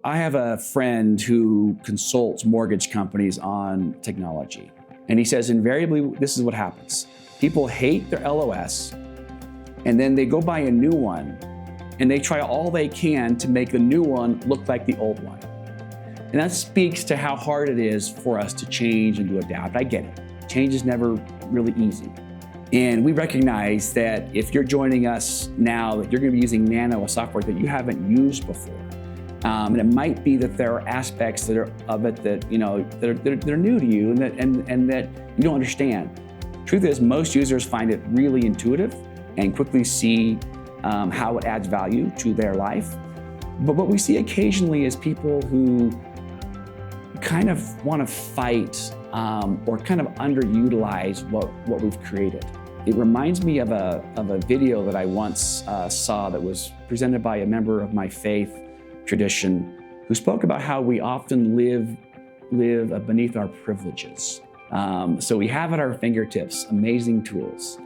I have a friend who consults mortgage companies on technology. And he says invariably, this is what happens. People hate their LOS, and then they go buy a new one, and they try all they can to make the new one look like the old one. And that speaks to how hard it is for us to change and to adapt. I get it. Change is never really easy. And we recognize that if you're joining us now, that you're going to be using Nano, a software that you haven't used before. And it might be that there are aspects that are of it that they're new to you and that you don't understand. Truth is, most users find it really intuitive and quickly see how it adds value to their life. But what we see occasionally is people who kind of want to fight or kind of underutilize what we've created. It reminds me of a video that I once saw that was presented by a member of my faith tradition who spoke about how we often live beneath our privileges. So we have at our fingertips amazing tools,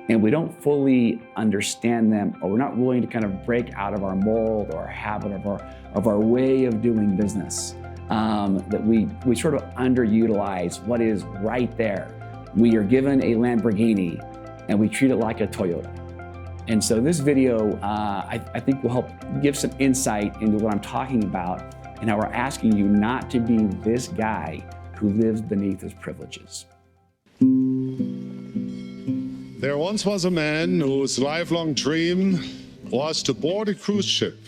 and we don't fully understand them, or we're not willing to kind of break out of our mold or our habit of our way of doing business. That we sort of underutilize what is right there. We are given a Lamborghini and we treat it like a Toyota. And so this video, I think will help give some insight into what I'm talking about and how we're asking you not to be this guy who lives beneath his privileges. There once was a man whose lifelong dream was to board a cruise ship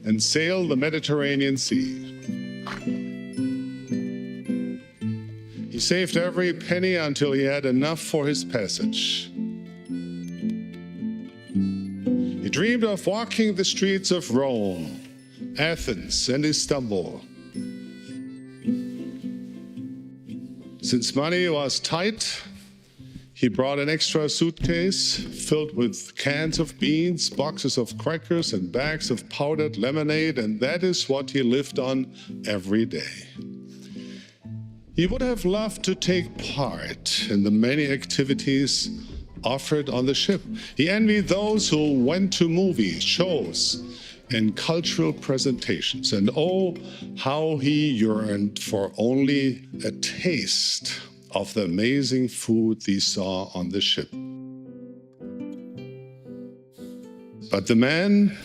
and sail the Mediterranean Sea. He saved every penny until he had enough for his passage. He dreamed of walking the streets of Rome, Athens, and Istanbul. Since money was tight, he brought an extra suitcase filled with cans of beans, boxes of crackers, and bags of powdered lemonade, and that is what he lived on every day. He would have loved to take part in the many activities offered on the ship. He envied those who went to movies, shows, and cultural presentations. And oh, how he yearned for only a taste of the amazing food he saw on the ship. But the man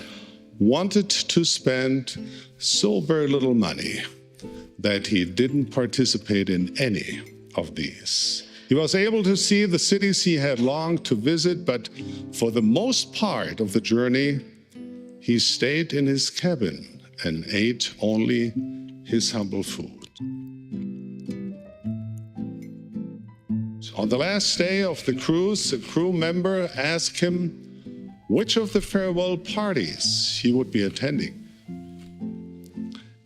wanted to spend so very little money that he didn't participate in any of these. He was able to see the cities he had longed to visit, but for the most part of the journey, he stayed in his cabin and ate only his humble food. On the last day of the cruise, a crew member asked him which of the farewell parties he would be attending.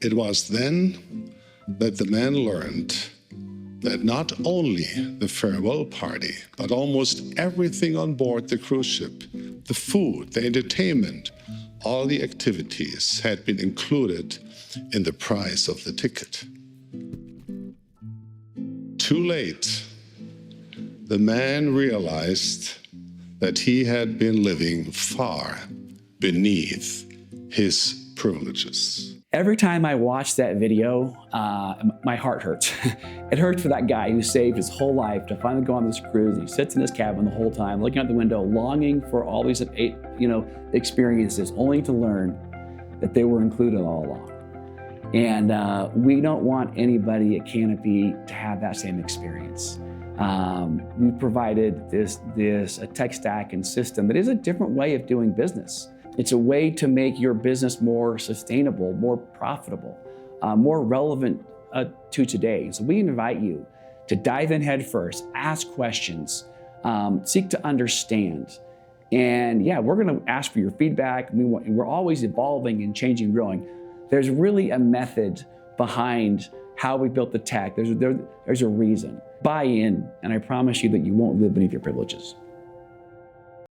It was then that the man learned that not only the farewell party, but almost everything on board the cruise ship, the food, the entertainment, all the activities had been included in the price of the ticket. Too late, the man realized that he had been living far beneath his privileges. Every time I watch that video, my heart hurts. It hurts for that guy who saved his whole life to finally go on this cruise. He sits in his cabin the whole time, looking out the window, longing for all these experiences, only to learn that they were included all along. And we don't want anybody at Canopy to have that same experience. We provided a tech stack and system that is a different way of doing business. It's a way to make your business more sustainable, more profitable, more relevant to today. So we invite you to dive in head first, ask questions, seek to understand. And yeah, we're gonna ask for your feedback. We're always evolving and changing, growing. There's really a method behind how we built the tech. There's a reason. Buy in, and I promise you that you won't live beneath your privileges.